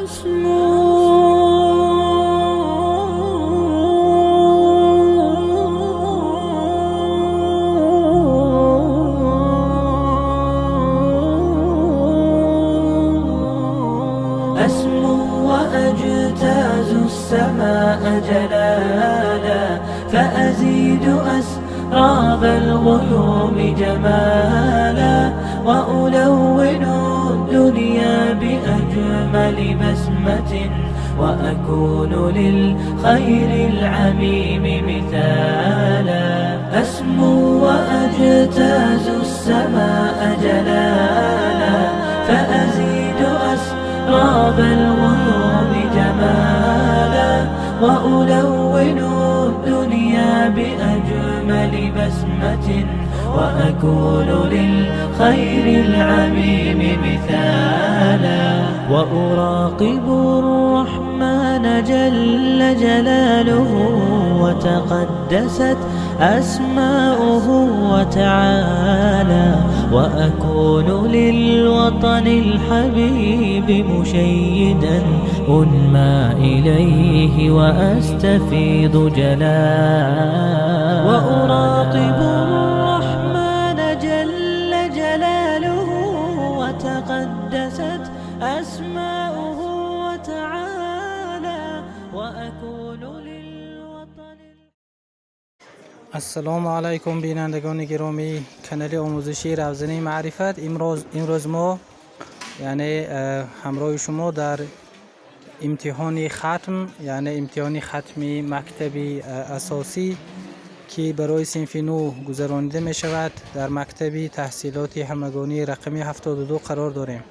أسمو وأجتاز السماء جلالا، فأزيد أسراب الغيوم جمالا، وألون الدنيا بأجمل بسمة، وأكون للخير العميم مثالا. أسمو وأجتاز السماء جلالا، فأزيد أسراب الغيوم جمالا، وألون الدنيا بأجمل بسمة، وأكون للخير العميم مثالا. وأراقب الرحمن جل جلاله، وتقدست أسماؤه وتعالى، وأكون للوطن الحبيب مشيدا، أنمى إليه وأستفيض جلالا. وأراقب الرحمن جل جلاله، وتقدست أسماؤه وتعالى، وأكون للوطن. السلام علیکم بینندگان گرامی کانال آموزشی روزنه معرفت. امروز ما یعنی همراه شما در امتحان ختم، یعنی امتحان ختمی مکتبی اساسی که برای صنف 9 گذرانیده می شود در مکتبی تحصیلات همگانی رقمی 72 قرار داریم.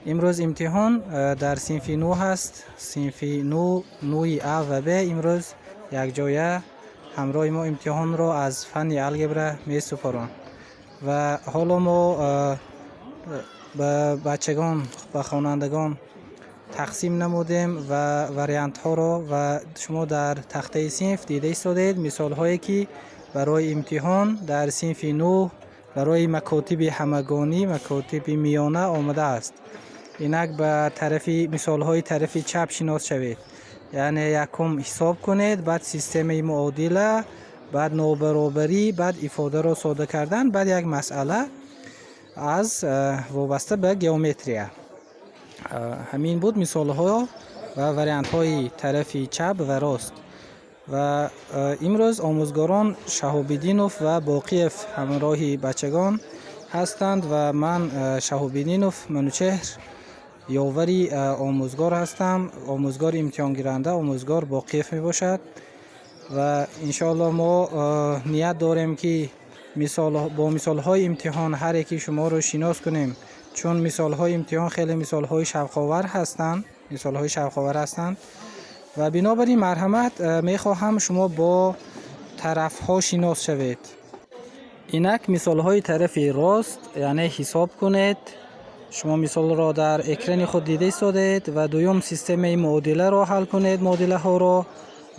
امروز امتحان در صنف 9 هست، صنف 9 نوع ا و ب. امروز یک جایه همراه ما امتحان را از فن الگبر می سپارم و حالا ما به بچگان به خوانندگان تقسیم نمودیم و وریانت ها را و شما در تخته صنف دیده ایستادید مثال هایی که برای امتحان در صنف 9 برای مکاتب همگانی مکاتب میانه آمده است. اینک به طرف مثال های طرف چپ شناس شوید، یعنی یکم حساب کنید، بعد سیستم معادله، بعد نابرابری، بعد افاده را ساده کردن، بعد یک مسئله از وابسته به گئومتری. همین بود مثال ها و وریانت های طرف چپ و راست. و امروز آموزگاران شهاب‌الدینوف و باقیف همراه بچگان هستند و من شهاب‌الدینوف منوچهر یاوری آموزگار هستم، آموزگار امتحان گیرنده، آموزگار باقیف می باشد و انشاءالله ما نیت داریم که با مثال های امتحان هر یکی شما رو شناس کنیم، چون مثال های امتحان خیلی مثال های شوق‌آور هستند و بنابراین مرحمت می خواهم شما با طرف ها شناس شوید. اینک مثال های طرف راست، یعنی حساب کنید. شما مثال را در اکران خود دیده ایستادید و دوم سیستم معادله را حل کنید، معادله ها را،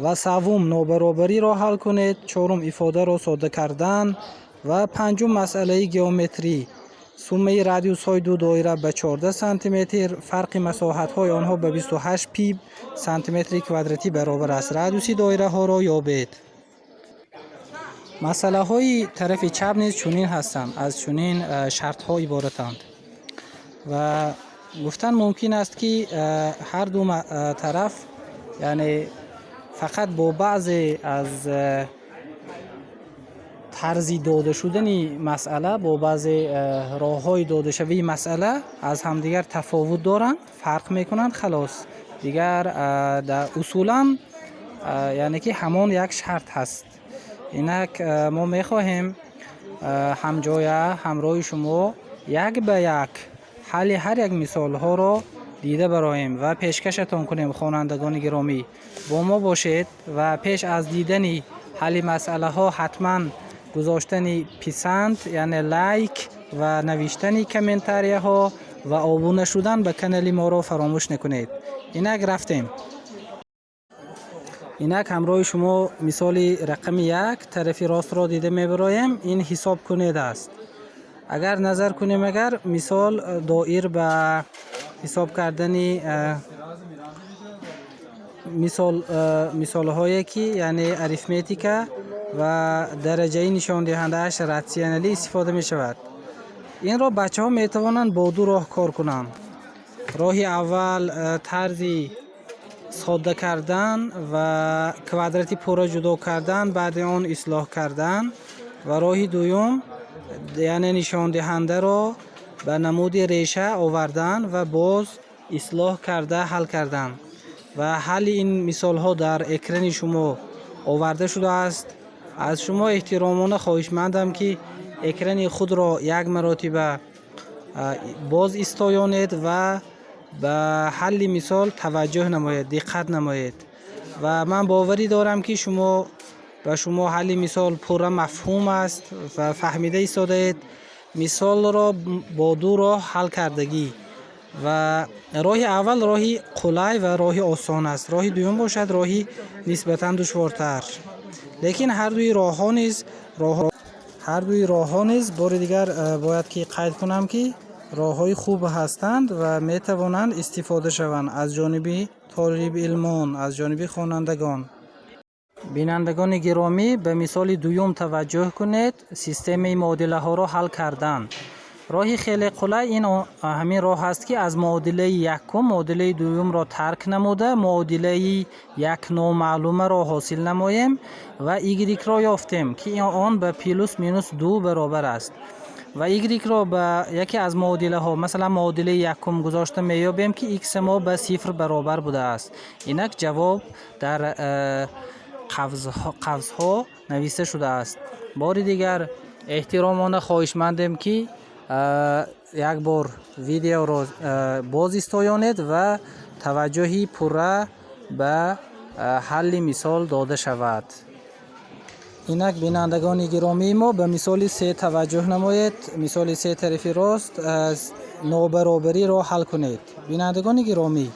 و سوم نابرابری را حل کنید، چهارم افاده را ساده کردن و پنجم مسئله گئومتری. سومه رادیوس های دو دایره به 14 سانتی متر، فرق مساحت های آنها به 28 پی سانتی متر کوادراتی برابر است. رادیوس دایره ها را یابید. مسئله های طرف چپ نیز چنین هستند، از چنین شرط ها عبارتند و گفتن ممکن است که هر دو طرف یعنی فقط با بعضی از طرزی داده شدن مسئله، با بعضی راه های داده شوی مسئله از همدیگر تفاوت دارند، فرق میکنند، خلاص دیگر در اصولا یعنی که همان یک شرط هست. اینک ما میخواهیم همجایه همراه شما یک به یک حل هر یک مثال ها را دیده برایم و پیشکشتان کنیم. خوانندگان گرامی با ما باشید و پیش از دیدن حل مسئله ها حتما گذاشتن پسند یعنی لایک و نوشتن کامنتاری ها و آبونه شدن به کانال ما را فراموش نکنید. اینک رفتیم. اینک همراه شما مثال رقم 1 طرف راست را دیده میبرایم. این حساب کنید است. اگر نظر کنیم، اگر مثال دایر به حساب کردن مثال هایی که یعنی اریتمتیکا و درجه نشان دهنده اش راسیونالی استفاده می شود. این را بچه ها می توانند با دو راه کار کنند. راه اول طرز ساده کردن و کوادراتی پورا جدا کردن، بعد آن اصلاح کردن، و راه دوم یعنی نشان دهنده را به نمود ریشه آوردن و باز اصلاح کرده حل کردن. و حل این مثال ها در اکران شما آورده شده است. از شما احترامانه خواهشمندم که اکران خود را یک مرتبه باز استایانید و به حل مثال توجه نمایید، دقت نمایید. و من باوری دارم که به شما حل مثال پورا مفهوم است و فهمیده ایستادید. مثال را با دو راه حل کردگی و راه اول راه قلای و راه آسان است. راه دوم باشد راه نسبتا دشوارتر. لیکن هر دوی راه ها نیز بار دیگر باید که قید کنم که راه های خوب هستند و می توانند استفاده شوند از جانب طالب علمان، از جانب خوانندگان. بینندگان گرامی، به مثال دوم توجه کنید. سیستم معادله ها را حل کردن. راه خیلی قلای این همین راه است که از معادله یکم معادله دوم را ترک نموده معادله یک نامعلومه را حاصل نماییم و ایگریک را یافتیم که آن به پلوس مینوس 2 برابر است. و ایگریک را به یکی از معادله ها مثلا معادله یکم گذاشته میابیم که ایکس ما به 0 برابر بوده است. اینک جواب در قوس ها نوشته شده است. بار دیگر احترامانه خواهشمندم که یک بار ویدیو را باز استایانید و توجهی پورا به حل مثال داده شود. اینک بینندگان گرامی ما به مثال 3 توجه نمایید. مثال 3 طرف راست از نابرابری را حل کنید. بینندگان گرامی،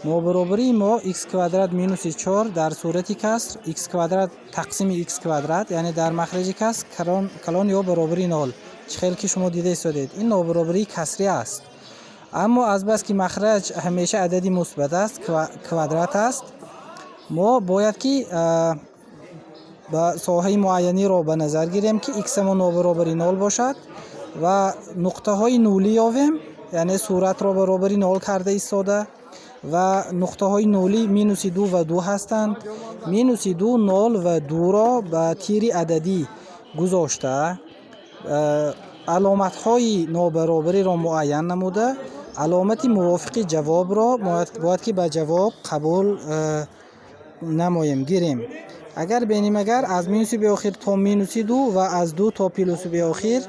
نابرابری ما x کوادرات مینوس 4 در صورت کسر x کوادرات تقسیم x کوادرات یعنی در مخرج کسر کلان یا برابری 0 چخیل که شما دیده ایستادید. این نابرابری کسری است، اما از بس که مخرج همیشه عددی مثبت است، کوادرات است، ما باید که با ساحه معینی را به نظر گیریم که x ما نابرابری 0 باشد و نقطه های نولی یابیم، یعنی صورت را برابری 0 کرده ایستاده و نقطه های نولی مینوس 2 و 2 هستند. مینوس 2 0 و 2 را به تیر عددی گذاشته علامت های نابرابری را معین نموده علامت موافق جواب را باید که به جواب قبول نماییم گیریم. اگر بینیم اگر از مینوس به آخر تا مینوس 2 و از 2 تا پلوس به آخر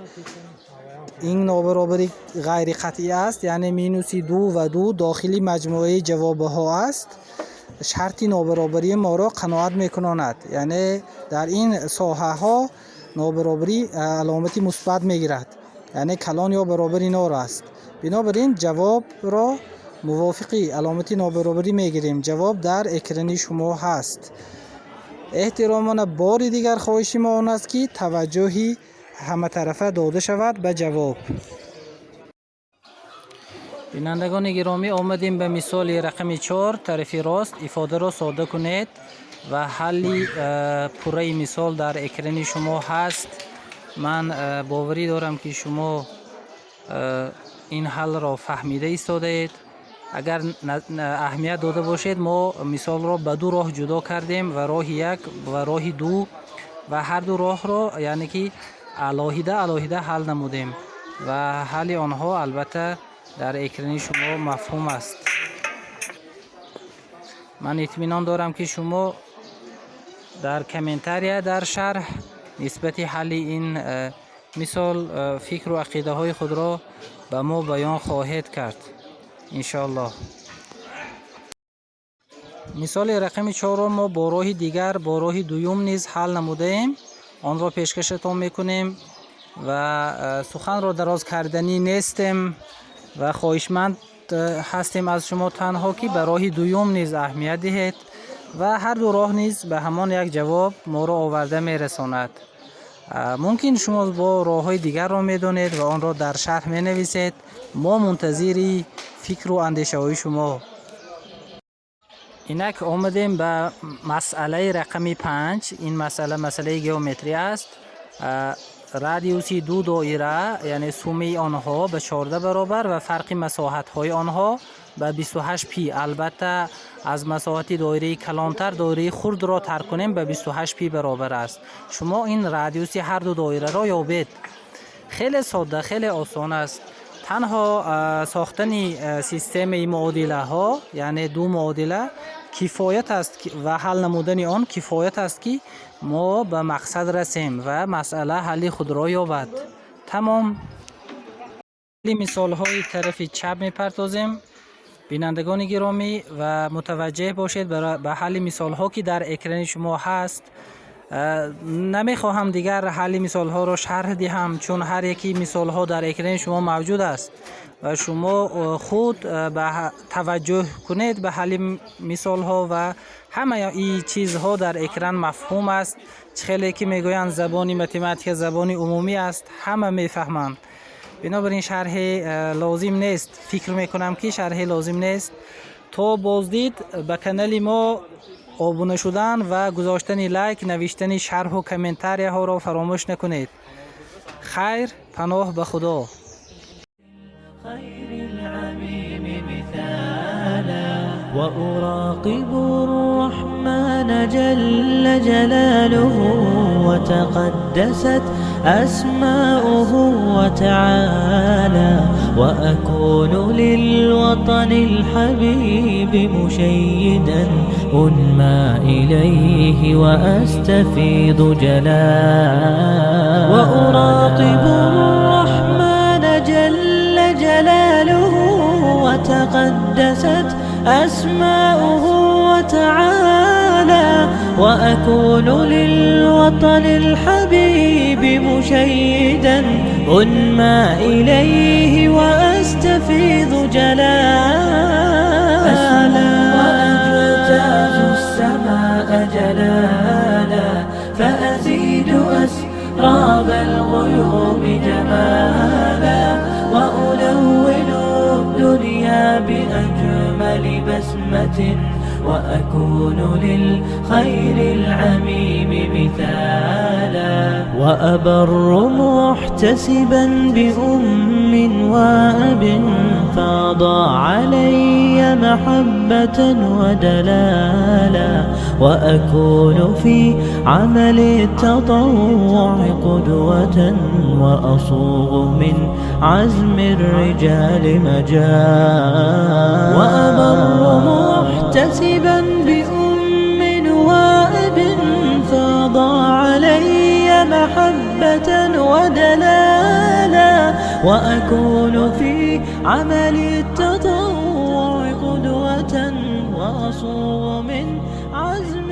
این نابرابری غیر قطعی است، یعنی مینوس 2 و 2 داخلی مجموعه جواب ها است، شرط نابرابری ما را قناعت میکناند. یعنی در این ساحه ها نابرابری علامتی مثبت میگیرد، یعنی کلان یا برابری 0 است. بنابراین جواب را موافقی علامتی نابرابری میگیریم. جواب در اکران شما هست. احترامانه بار دیگر خواهش ما آن است که توجهی همه طرفه داده شود به جواب. بینندگان گرامی، آمدیم به مثال رقم 4 طرف راست. افاده را ساده کنید و حل پوره مثال در اکران شما هست. من باوری دارم که شما این حل را فهمیده ایستادید. اگر اهمیت داده باشید، ما مثال را به دو راه جدا کردیم و راه یک و راه دو و هر دو راه را یعنی که علاهیده حل نمودیم و حل آنها البته در اکران شما مفهوم است. من اطمینان دارم که شما در کامنتر یا در شرح نسبت حل این مثال فکر و عقیده های خود را به ما بیان خواهید کرد انشاءالله. مثال رقم 4 را ما با راه دیگر با راه دوم نیز حل نموده ایم. آن را پیشکشتان میکنیم و سخن را دراز کردنی نیستیم و خواهشمند هستیم از شما تنها که به راه دوم نیز اهمیت دهید و هر دو راه نیز به همان یک جواب ما را آورده میرساند. ممکن شما با راه‌های دیگر را می‌دانید و آن را در شرح می‌نویسید. ما منتظری فکر و اندیشه های شما. اینک آمدیم به مسئله رقم 5. این مسئله گئومتری است. رادیوسی دو دایره یعنی سومه آنها به 14 برابر و فرق مساحت های آنها به 28 پی. البته از مساحت دایره کلانتر دایره خرد را ترک کنیم به 28 پی برابر است. شما این رادیوسی هر دو دایره را یابید. خیلی ساده، خیلی آسان است. تنها ساختن سیستم معادله ها یعنی دو معادله کفایت است و حل نمودن آن کفایت است که ما به مقصد رسیم و مسئله حل خود را یابد. تمام. مثال های طرف چپ میپردازیم. بینندگان گرامی و متوجه باشید به حل مثال ها که در اکران شما هست. نمیخواهم دیگر حل مثال ها را شرح دهم چون هر یکی مثال ها در اکران شما موجود است و شما خود به توجه کنید به حل مثال ها و همه این چیزها در اکران مفهوم است. خیلی که میگویند زبانی متماتیک زبانی عمومی است، همه میفهمند. بنابراین شرح لازم نیست. فکر میکنم که شرح لازم نیست. تا بازدید به کانال ما آبونه شدن و گذاشتن لایک، نوشتن شرح و کامنتاری ها را فراموش نکنید. خیر، پناه به خدا. وأراقب الرحمن جل جلاله وتقدست أسماؤه وتعالى وأكون للوطن الحبيب مشيدا أنمى إليه وأستفيض جلالا وأراقب الرحمن جل جلاله وتقدست أسماؤه وتعالى وأكون للوطن الحبيب مشيدا أنمى إليه وأستفيض جلالا وأجتاز السماء جلالا فأزيد أسراب الغيوم جمالا وألون الدنيا بأجمل بسمة وأكون للخير العميم مثالا وأبر محتسبا بأم وأب فاض علي محبة ودلالا وأكون في عمل التطوع قدوة وأصوغ من عزم الرجال مجال وأبر محتسبا بأم وأب فاض علي محبة ودلالا وأكون في عمل التطوع قدوة وأصوغ من عزم